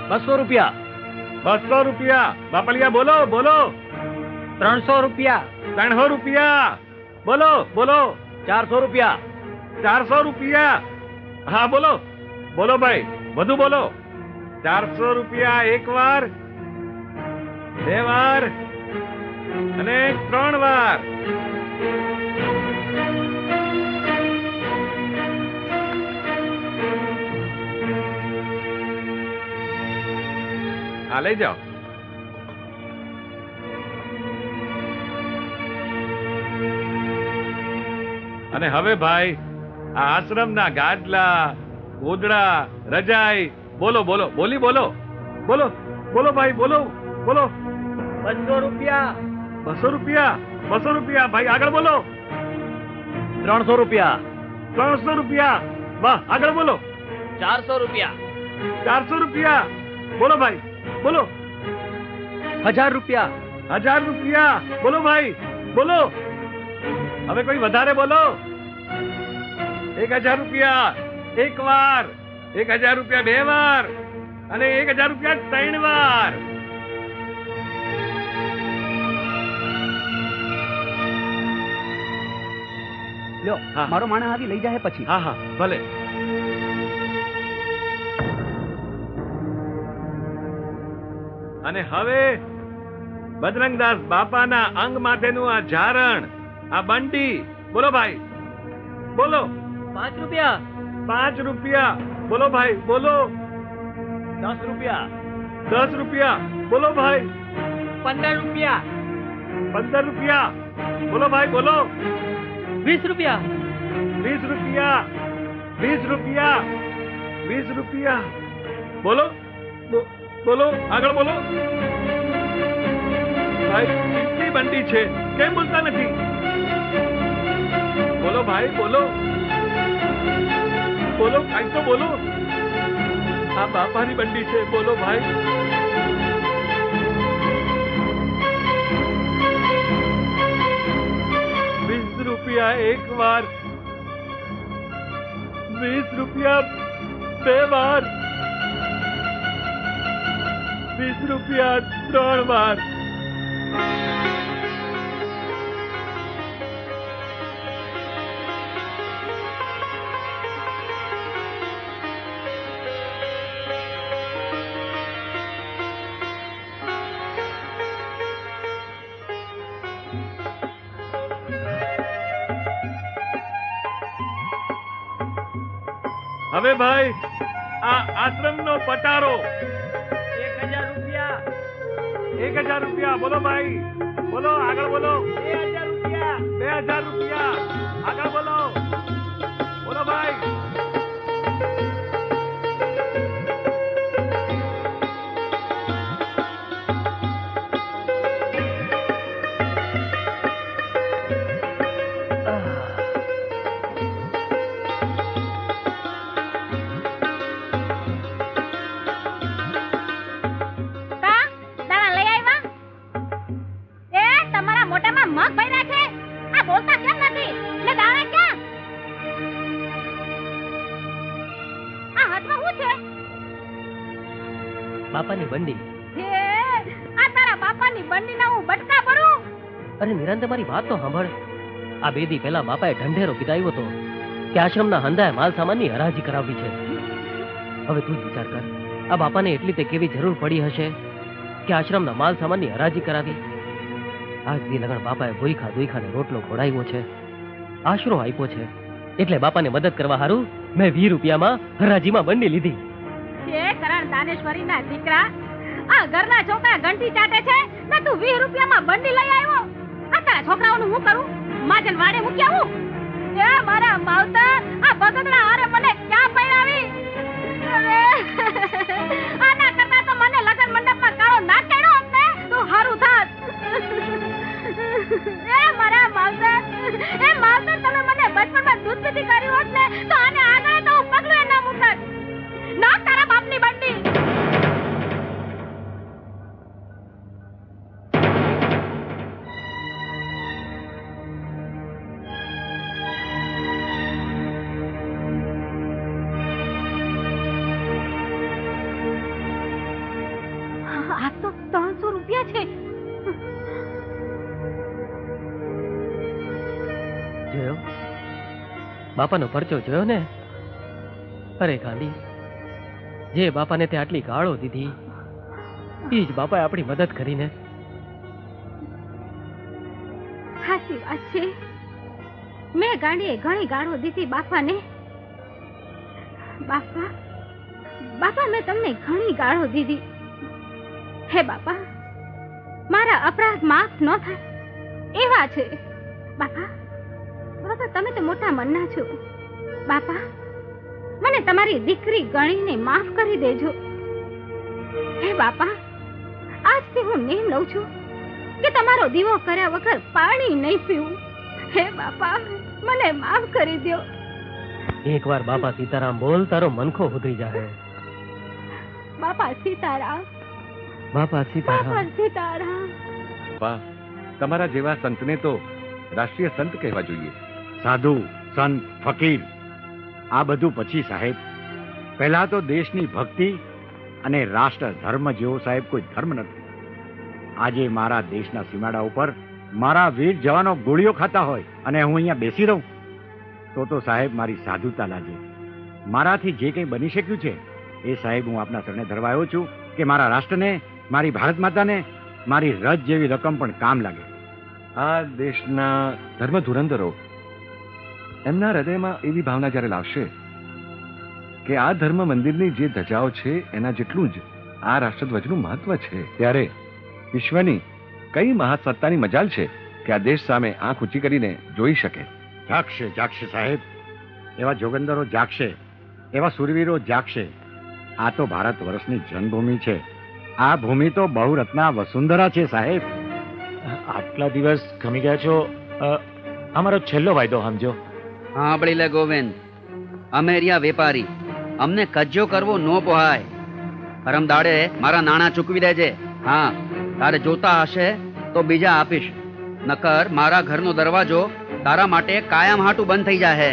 200 રૂપિયા. 200 રૂપિયા. બાપલિયા બોલો બોલો. 300 રૂપિયા. 300 રૂપિયા. બોલો બોલો. 400 રૂપિયા. 400 રૂપિયા. હા બોલો બોલો ભાઈ, વધુ બોલો. 400 રૂપિયા એક વાર, 2 વાર અને 3 વાર. આ લઈ જાઓ. અને હવે ભાઈ આ આશ્રમના ગાદલા, ગોદડા, રજાઈ બોલો બોલો, બોલી બોલો બોલો બોલો ભાઈ બોલો બોલો. 200 રૂપિયા. 200 રૂપિયા. 200 રૂપિયા ભાઈ, આગળ બોલો. 300 રૂપિયા. 300 રૂપિયા. વાહ, આગળ બોલો. 400 રૂપિયા. 400 રૂપિયા. બોલો ભાઈ બોલો. 1000 રૂપિયા. 1000 રૂપિયા. બોલો ભાઈ બોલો. હવે કોઈ વધારે બોલો. 1000 રૂપિયા એક વાર, 1000 રૂપિયા 2 વાર અને 1000 રૂપિયા 3 વાર. લ્યો, મારો માણસ આવી લઈ જાય પછી. હા હા ભલે. અને હવે બજરંગદાસ બાપાના અંગ માટેનું આ ઝારણ, આ બંડી બોલો ભાઈ બોલો. 5 રૂપિયા. 5 રૂપિયા. બોલો ભાઈ બોલો. 10 રૂપિયા. 10 રૂપિયા. બોલો ભાઈ. 15 રૂપિયા. 15 રૂપિયા. બોલો ભાઈ બોલો. 20 રૂપિયા. 20 રૂપિયા. 20 રૂપિયા. 20 રૂપિયા. બોલો બોલો, આગળ બોલો. ભાઈ કેટલી બંડી છે, કેમ બોલતા નથી? બોલો ભાઈ બોલો બોલો, કાંઈ તો બોલો. આ બાપાની બંડી છે, બોલો ભાઈ. ₹20 એક વાર, 20 રૂપિયા 2 વાર, 20 રૂપિયા 3 વાર. હવે ભાઈ આ આશ્રમનો પટારો 1000 રૂપિયા. 1000 રૂપિયા. બોલો ભાઈ બોલો, આગળ બોલો. 2000 રૂપિયા. 2000 રૂપિયા. આગળ બોલો. બોલો ભાઈ. બાપાની બંડી. આ તારા બાપાની બંડી ના હું બટકા ભરું? અરે નિરાંતે મારી વાત તો સાંભળ. આ 2 દી પહેલા બાપાએ ઢંઢેરો પીધાવ્યો હતો કે આશ્રમના હંધાએ માલ સામાનની હરાજી કરાવવી છે. હવે તું જ વિચાર કર, આ બાપાને એટલી તે કેવી જરૂર પડી હશે કે આશ્રમના માલ સામાનની હરાજી કરાવી. આજ દી લગણ બાપાએ ભૂખા દુઈખાને રોટલો ખોડાવ્યો છે, આશરો આપ્યો છે, એટલે બાપાને મદદ કરવા હારું મેં 20 રૂપિયામાં હરાજીમાં બંડી લીધી. કરણ દાનેશ્વરી ના દીકરા, આ ઘરના છોકરા ઘંટી ચાટે છે ને તું 20 રૂપિયામાં બંડી લઈ આવ્યો. આ તારા છોકરાઓનું હું કરું? માજન વાડે મૂકી આવું? એ મારા માવતર, આ બગડડા હારે મને ક્યાં પૈણાવી? આના કરતા તો મને લગન મંડપમાં કાળો ના કેડો અમને તું હારું થાત. એ મારા માવતર, એ માવતર, તમે મને બચપણમાં દૂધ પીતી કર્યું હોત ને તો આને આગળ તો હું પગલું ના મૂકત. ના તારા બાપની બંડી. આ તો 300 રૂપિયા છે. જોયો બાપાનો પરચો જોયો ને? અરે ગાંડી, જે બાપાને તે આટલી ગાળો દીધી ઈ જ બાપાએ આપણી મદદ કરીને. સાચી વાત છે. મેં ગાંડીએ ઘણી ગાળો દીધી બાપાને. બાપા બાપા મેં તમને ઘણી ગાળો દીધી. હે બાપા, મારા અપરાધ માફ ન થાય એવા છે. બાપા બાપા તમે તો મોટા મનના છો. બાપા મને તમારી દીકરી ગણીને માફ કરી દેજો. હે બાપા, આજથી હું નેમ લઉં છું કે તમારો દીવો કર્યા વગર પાણી નહીં પીવું. હે બાપા મને માફ કરી દો. એકવાર બાપા સીતારામ બોલ, તારો મનખો ઉતરી જાય. બાપા સીતારામ, બાપા સીતારામ. બાપા સીતારામ. બા, તમારા જેવા સંતને તો રાષ્ટ્રીય સંત કહેવા જોઈએ. સાધુ, સંત, ફકીર આ બધું પછી સાહેબ. પહેલા તો દેશની ભક્તિ અને રાષ્ટ્ર ધર્મ જેવો સાહેબ કોઈ ધર્મ નથી. આજે મારા દેશના સીમાડા ઉપર મારા વીર જવાનો ગોળીઓ ખાતા હોય અને હું અહીંયા બેસી રહું તો સાહેબ મારી સાધુતા લાગે. મારાથી જે કંઈ બની શક્યું છે એ સાહેબ હું આપના શરણે ધરવા આવ્યો છું કે મારા રાષ્ટ્રને, મારી ભારત માતાને મારી રજ જેવી રકમ પણ કામ લાગે. આ દેશના ધર્મ ધુરંધરો એમના હૃદયમાં એવી ભાવના જ્યારે લાવશે કે આ ધર્મ મંદિરની જે ધજાઓ છે એના જેટલું જ આ રાષ્ટ્રધ્વજનું મહત્વ છે, ત્યારે વિશ્વની કઈ મહાસત્તાની મજાલ છે કે આ દેશ સામે આંખ ઊંચી કરીને જોઈ શકે. જાગશે, જાગશે સાહેબ. એવા જોગંદરો જાગશે, એવા સુરવીરો જાગશે. આ તો ભારત વર્ષની જન્મભૂમિ છે. આ ભૂમિ તો બહુરત્ના વસુંધરા છે સાહેબ. આટલા દિવસ ખમી ગયા છો, અમારો છેલ્લો વાયદો સમજો. સાંભળી લે ગોવિંદ, અમે રહ્યા વેપારી, અમને કજ્જો કરવો ન પોહાય. પરમ દાડે મારા નાણાં ચૂકવી દેજે. હા, તારે જોતા હશે તો બીજા આપીશ, નકર મારા ઘરનો દરવાજો તારા માટે કાયમ હાટું બંધ થઈ જાહે.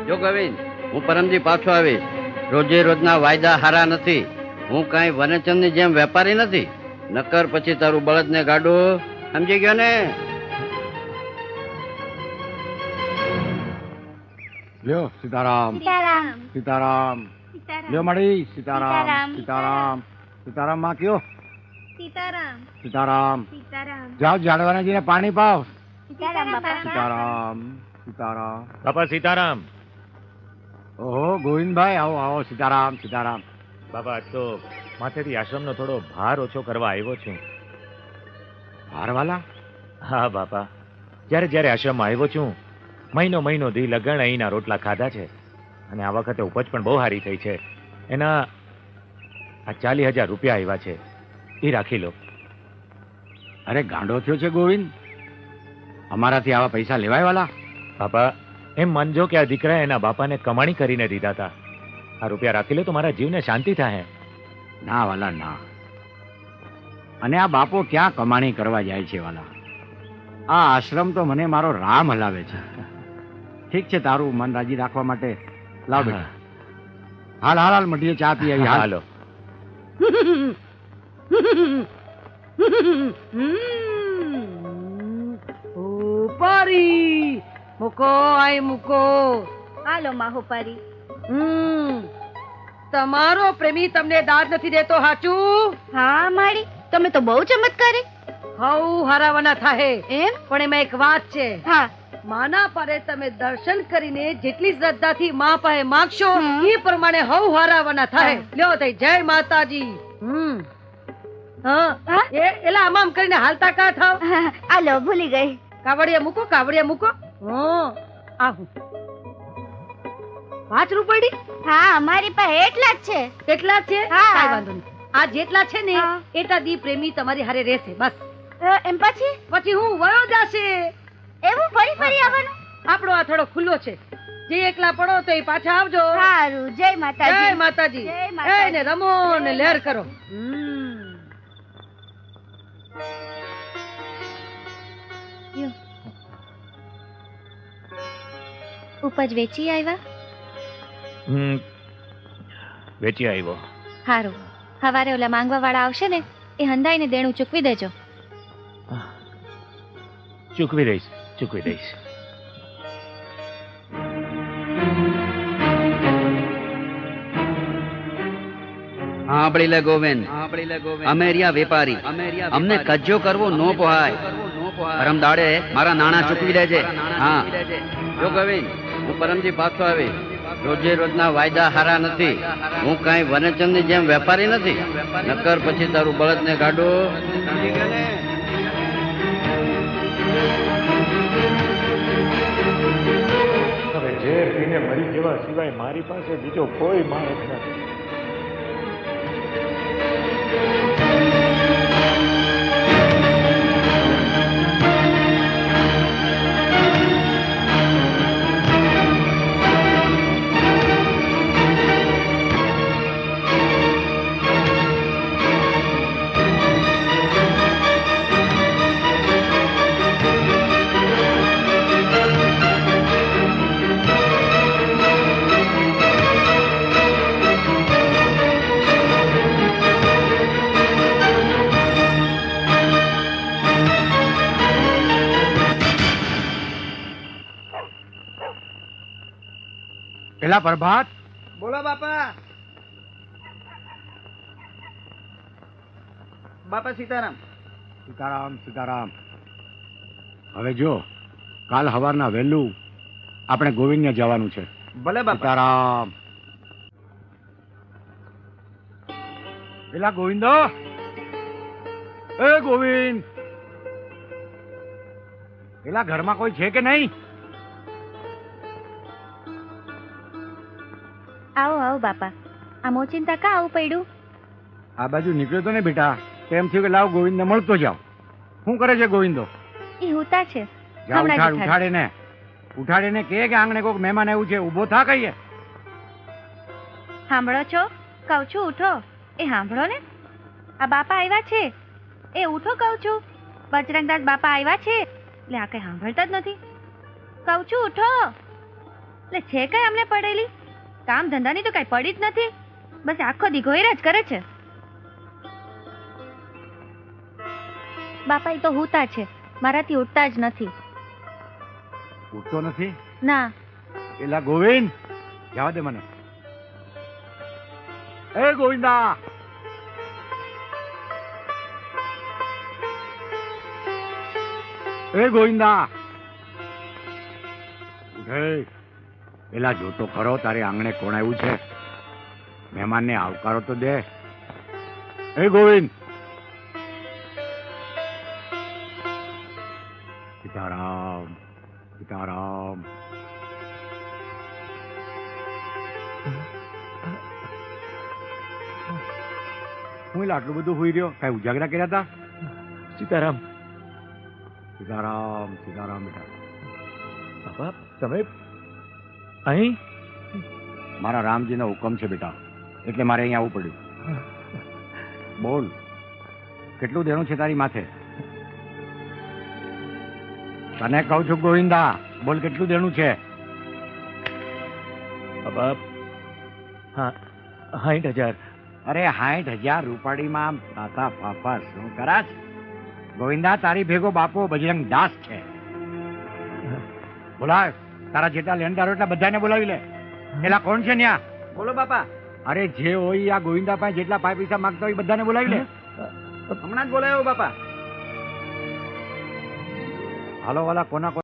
જો ગોવિંદ, હું પરમજી પાછો આવીશ. રોજે રોજના વાયદા હારા નથી. હું કાંઈ વનચંદની જેમ વેપારી નથી, નકર પછી તારું બળદને ગાડું. સમજી ગયો ને? લ્યો સીતારામ, સીતારામ. લ્યો મળી સીતારામ, સીતારામ. સીતારામ માં કયો? સીતારામ. જાઓ ઝાડવાનાજીને પાણી પાવ. સીતારામ, સીતારામ. બાપા સીતારામ. ઓહો ગોવિંદભાઈ, આવો આવો. સીતારામ, સીતારામ. બાપા આજ તો માથેથી આશ્રમનો થોડો ભાર ઓછો કરવા આવ્યો છું. હારવાલા? હા બાપા, જ્યારે જ્યારે આશ્રમમાં આવ્યો છું મહિનો દી લગણ અહીંના રોટલા ખાધા છે, અને આ વખતે ઉપજ પણ બહુ સારી થઈ છે. એના આ 40,000 રૂપિયા આવ્યા છે, એ રાખી લો. અરે ગાંડો થયો છે ગોવિંદ, અમારાથી આવા પૈસા લેવાય વાલા? બાપા એમ માનજો કે આ દીકરાએ એના બાપાને કમાણી કરીને દીધા હતા. આ રૂપિયા રાખી લો તો મારા જીવને શાંતિ થાય. ના વાલા ના. અને આ બાપો ક્યાં કમાણી કરવા જાય છે વાલા? આ આશ્રમ તો મને મારો રામ હલાવે છે. ઠીક છે, તારું મન રાજી રાખવા માટે લાવ બેટા. હાલ હાલ હાલ મટીએ ચા પી આવી. હાલો. ઉપારી મૂકો, આય મૂકો. હાલો માહોપારી. તમારો પ્રેમી તમને દાદ નથી દેતો, હાચું? હા મારી, તમે તો બહુ ચમત્કારી. હઉ હરાવાના થાહે એમ? પણ એમાં એક વાત છે. હા. માના પારે તમે દર્શન કરીને જેટલી શ્રદ્ધાથી મા પાસે માંગશો એ પ્રમાણે હઉ હરાવાના થાય. લ્યો થઈ જય માતાજી. હા, એલા આમ કરીને હાલતા કા થાવ? હાલો ભૂલી ગઈ. કાવડિયા મૂકો, કાવડિયા મૂકો. આવું 5 રૂપિયા? હા મારી પાસે એટલા જ છે. એટલા જ છે? હા. કાંઈ વાંધો નહીં. આ જેટલા છે ને એટલા દી પ્રેમી તમારી હારે રહેશે. બસ એમ પછી પછી હું વયો જાશે. એવું ફરી ફરી આવવાનું? આપણો આ થોડો ખુલ્લો છે, જે એકલા પડો તો એ પાછા આવજો. સારું. જય માતાજી. જય માતાજી. જય માતાજી. એને રમો ને લહેર કરો. ઉપજ વેચી આવ્યા? વેચી આવ્યો. સારું. હવારે ઓલા માંગવા વાળા આવશે ને એ હંધાઈને દેણું ચૂકવી દેજો. ચૂકવી દઈશ, ચૂકવી દઈશ. સાંભળી લે ગોવિંદ, અમે રહ્યા વેપારી, અમને કજ્જો કરવો નો પોહાય. પરમ દાડે મારા નાણાં ચૂકવી દેજે. હા જો ગોવિંદ, હું પરમજી પાછો આવી. રોજે રોજના વાયદા હારા નથી. હું કાંઈ વનચંદની જેમ વેપારી નથી. નકર પછી તારું બળદને કાઢો. હવે ઝેર પીને મરી જવા સિવાય મારી પાસે બીજો કોઈ માણસ નથી. પેલા પ્રભાત, બોલો બાપા. બાપા સીતારામ. સીતારામ સીતારામ. હવે જો કાલ સવારના વહેલું આપણે ગોવિંદને જવાનું છે. ભલે બાપા. સીતારામ. પેલા ગોવિંદો, એ ગોવિંદ, પેલા ઘરમાં કોઈ છે કે નહીં? આવો આવો બાપા. આ મોચિંતા કા આવું પડ્યું? આ બાજુ નીકળ્યો તો ને બેટા, તેમ થયું કે લાવ ગોવિંદને મળતો જાવ. શું કરે છે ગોવિંદો? એ હુતા છે. જા હમણાં જ ઉઠાડ, ઉઠાડીને કે આંગણે કોઈક મહેમાન આવ્યું છે, ઊભો થા કહીએ. સાંભળો છો? કહું છું ઉઠો. એ સાંભળો ને, આ બાપા આવ્યા છે. એ ઉઠો કહું છું. બજરંગદાસ બાપા આવ્યા છે. એટલે આ કઈ સાંભળતા જ નથી. કહું છું ઉઠો. એટલે છે કઈ અમને પડેલી કામ ધંધાની તો કઈ પડી જ નથી. બસ આખો દી ઘોયરા જ કરે છે. બાપા એ તો હુતા છે, મારાથી ઉઠતા જ નથી. ઉઠતો નથી? ના. પેલા ગોવિંદ, જવા દે મને. એ ગોવિંદા, એ ગોવિંદા, ઉઠે. પેલા જોતો ખરો તારે આંગણે કોણ આવ્યું છે? મહેમાનને આવકારો તો દે. એ ગોવિંદ. સીતારામ સીતારામ. હું એટલે આટલું બધું હોઈ રહ્યો? કઈ ઉજાગરા કર્યા હતા? સીતારામ. સીતારામ સીતારામ. બેટા બાપા તમે અહીં? મારા રામજીનો હુકમ છે બેટા, એટલે મારે અહીંયા આવવું પડ્યું. બોલ, કેટલું દેણું છે તારી માથે? તને કહું છું ગોવિંદા, બોલ કેટલું દેણું છે? બાપા હા 60,000. અરે 60,000 રૂપાડીમાં તાતા પાપા શું કરાશ? ગોવિંદા, તારી ભેગો બાપો બજરંગ દાસ છે. બોલાવ, તારા જેટલા લેણદારો એટલા બધાને બોલાવી લે. પેલા કોણ છે ન્યા? બોલો બાપા. અરે જે હોય આ ગોવિંદા પાસે જેટલા પૈસા માંગતા હોય બધાને બોલાવી લે. હમણાં જ બોલાયો બાપા. હાલો વાલા, કોના